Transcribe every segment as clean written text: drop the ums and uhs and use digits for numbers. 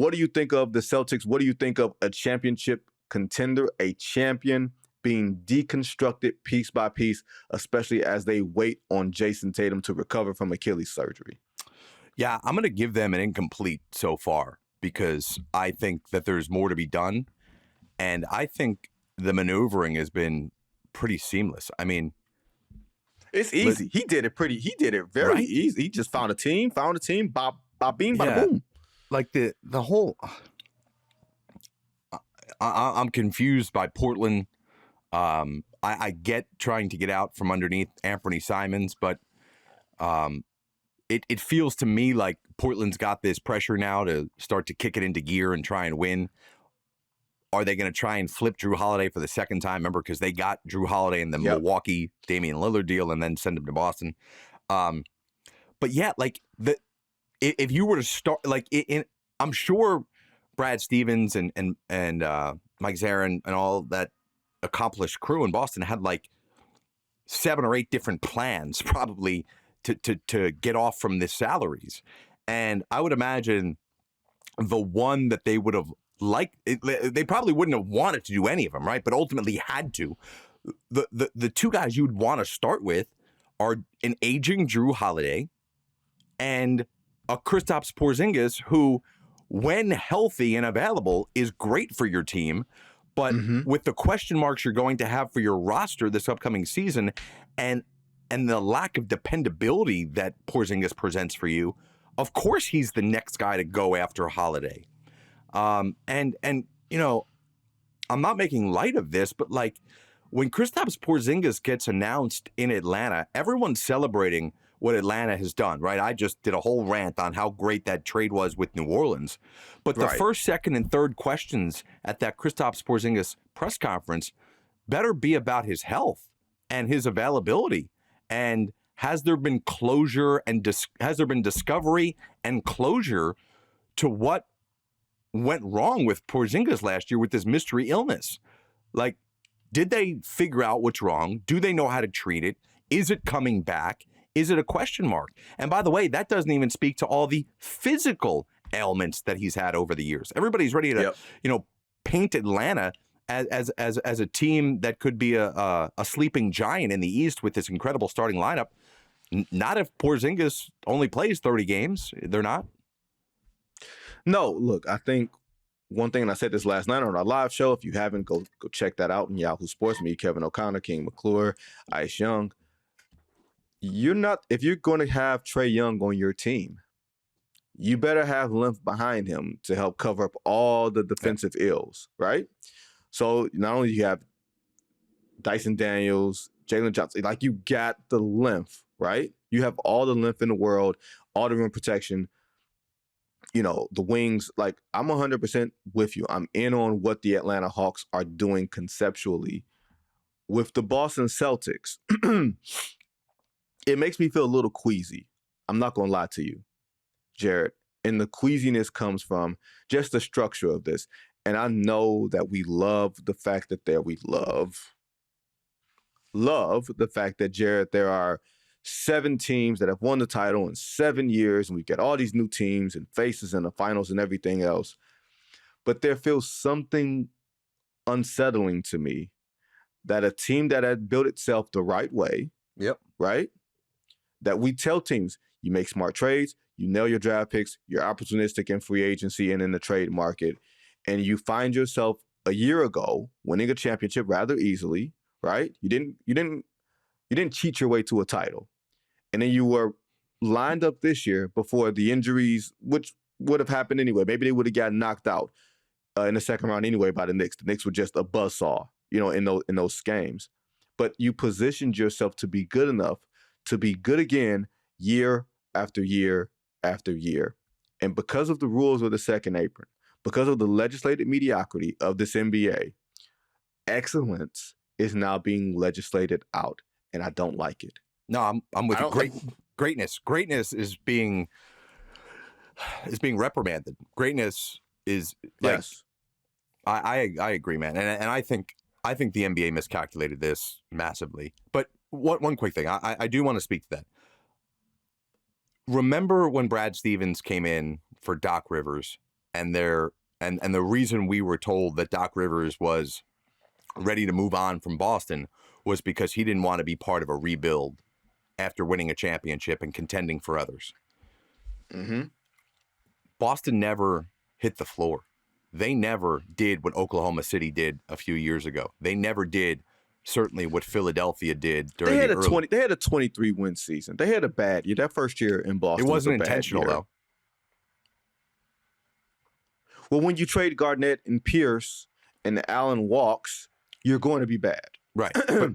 What do you think of the Celtics? What do you think of a championship contender, a champion being deconstructed piece by piece, especially as they wait on Jayson Tatum to recover from Achilles surgery? Yeah, I'm going to give them an incomplete so far because I think that there's more to be done. And I think the maneuvering has been pretty seamless. I mean, it's easy. He did it very easy. He just found a team, bop, bop, beam, bada boom. Like the whole, I'm confused by Portland. I get trying to get out from underneath Anthony Simons, but it feels to me like Portland's got this pressure now to start to kick it into gear and try and win. Are they going to try and flip Jrue Holiday for the second time? Remember, because they got Jrue Holiday in the Milwaukee Damian Lillard deal and then send him to Boston. But yeah, like if you were to start, like I'm sure Brad Stevens and Mike Zarin and all that accomplished crew in Boston had like 7 or 8 different plans probably to get off from the salaries. And I would imagine the one that they would have they probably wouldn't have wanted to do any of them, right? But ultimately had to. The 2 guys you'd want to start with are an aging Jrue Holiday and a Kristaps Porziņģis who, when healthy and available, is great for your team. But with the question marks you're going to have for your roster this upcoming season and the lack of dependability that Porziņģis presents for you, of course he's the next guy to go after Holiday. And you know, I'm not making light of this, but like when Kristaps Porziņģis gets announced in Atlanta, everyone's celebrating what Atlanta has done, right? I just did a whole rant on how great that trade was with New Orleans. But the first, second, and third questions at that Kristaps Porziņģis press conference better be about his health and his availability. And has there been closure and has there been discovery and closure to what went wrong with Porziņģis last year with this mystery illness? Like, did they figure out what's wrong? Do they know how to treat it? Is it coming back? Is it a question mark? And by the way, that doesn't even speak to all the physical ailments that he's had over the years. Everybody's ready to, paint Atlanta as a team that could be a sleeping giant in the East with this incredible starting lineup. Not if Porziņģis only plays 30 games. They're not. No, look, I think one thing, and I said this last night on our live show, if you haven't, go check that out in Yahoo Sports. Me, Kevin O'Connor, King McClure, Ice Young. If you're going to have Trae Young on your team, you better have length behind him to help cover up all the defensive ills, right? So not only do you have Dyson Daniels, Jalen Johnson, like you got the length, right? You have all the length in the world, all the rim protection, the wings. Like, I'm 100% with you. I'm in on what the Atlanta Hawks are doing conceptually. With the Boston Celtics, it makes me feel a little queasy. I'm not going to lie to you, Jared. And the queasiness comes from just the structure of this. And I know that we love the fact that we love the fact that, Jared, there are 7 teams that have won the title in 7 years, and we get all these new teams and faces in the finals and everything else. But there feels something unsettling to me that a team that had built itself the right way, right? That we tell teams, you make smart trades, you nail your draft picks, you're opportunistic in free agency and in the trade market, and you find yourself a year ago winning a championship rather easily, right? You didn't cheat your way to a title. And then you were lined up this year before the injuries, which would have happened anyway. Maybe they would have gotten knocked out in the second round anyway by the Knicks. The Knicks were just a buzzsaw, in those games. But you positioned yourself to be good enough to be good again year after year after year. And because of the rules of the second apron, because of the legislated mediocrity of this NBA, excellence is now being legislated out, and I don't like it. No, I'm with you. Greatness is being reprimanded. Greatness is like, yes. I agree, man, and I think the NBA miscalculated this massively. But one quick thing, I do want to speak to that. Remember when Brad Stevens came in for Doc Rivers and the reason we were told that Doc Rivers was ready to move on from Boston was because he didn't want to be part of a rebuild after winning a championship and contending for others. Mm-hmm. Boston never hit the floor. They never did what Oklahoma City did a few years ago. They never did certainly what Philadelphia did during They had the They had a 23 win season. They had a bad year. That first year in Boston, it wasn't was a bad intentional year. though. Well, when you trade Garnett and Pierce and Allen walks, you're going to be bad. Right. But,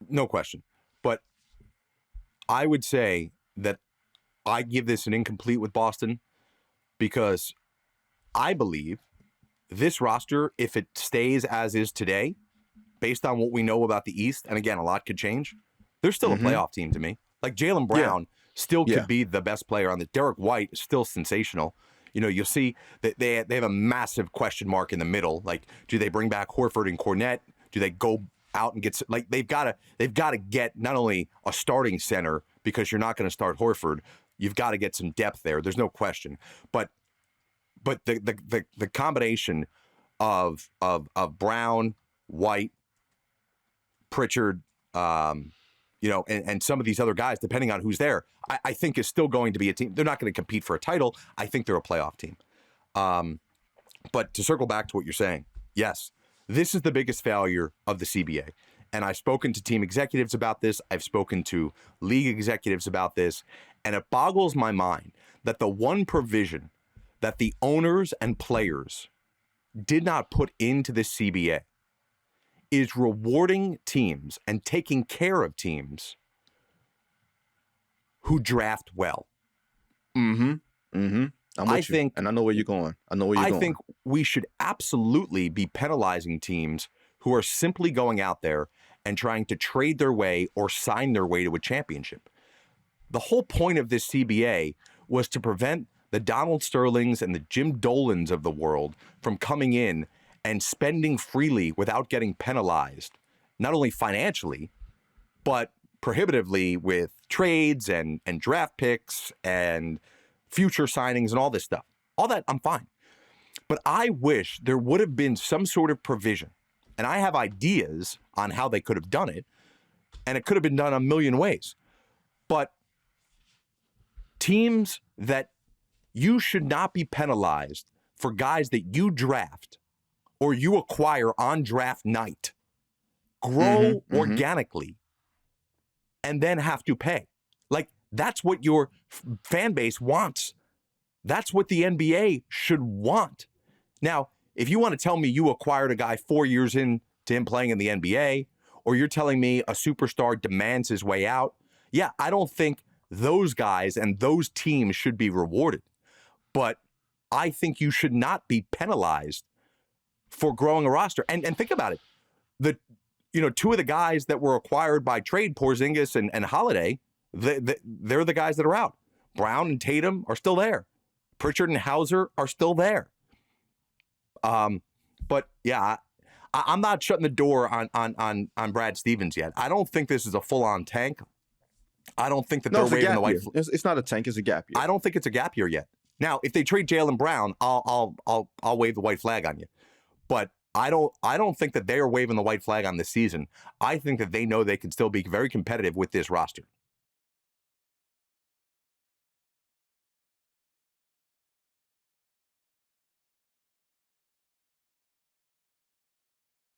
no question. But I would say that I give this an incomplete with Boston because I believe this roster, if it stays as is today, based on what we know about the East, and again, a lot could change, they're still a playoff team to me. Like Jaylen Brown still could be the best player on the. Derek White is still sensational. You know, you'll see that they have a massive question mark in the middle. Like, do they bring back Horford and Cornette? Do they go out and get like they've got to get not only a starting center because you're not going to start Horford, you've got to get some depth there. There's no question. But the combination of Brown, White, Pritchard, you know, and some of these other guys, depending on who's there, I think is still going to be a team. They're not going to compete for a title. I think they're a playoff team. But to circle back to what you're saying, yes, this is the biggest failure of the CBA. And I've spoken to team executives about this. I've spoken to league executives about this. And it boggles my mind that the one provision that the owners and players did not put into this CBA is rewarding teams and taking care of teams who draft well. Mm-hmm. Mm-hmm. I think, and I know where you're going. I think we should absolutely be penalizing teams who are simply going out there and trying to trade their way or sign their way to a championship. The whole point of this CBA was to prevent the Donald Sterlings and the Jim Dolans of the world from coming in and spending freely without getting penalized, not only financially, but prohibitively with trades and draft picks and future signings and all this stuff. All that, I'm fine. But I wish there would have been some sort of provision, and I have ideas on how they could have done it, and it could have been done a million ways. But teams that you should not be penalized for guys that you draft or you acquire on draft night, grow organically, and then have to pay. Like, that's what your fan base wants. That's what the NBA should want. Now, if you want to tell me you acquired a guy 4 years into him playing in the NBA, or you're telling me a superstar demands his way out, yeah, I don't think those guys and those teams should be rewarded. But I think you should not be penalized for growing a roster. And think about it. Two of the guys that were acquired by trade, Porziņģis and Holiday, they're the guys that are out. Brown and Tatum are still there. Pritchard and Hauser are still there. But yeah, I'm not shutting the door on Brad Stevens yet. I don't think this is a full-on tank. I don't think that they're waving the white. It's not a tank. It's a gap year. I don't think it's a gap year yet. Now, if they trade Jaylen Brown, I'll wave the white flag on you. But I don't think that they are waving the white flag on this season. I think that they know they can still be very competitive with this roster.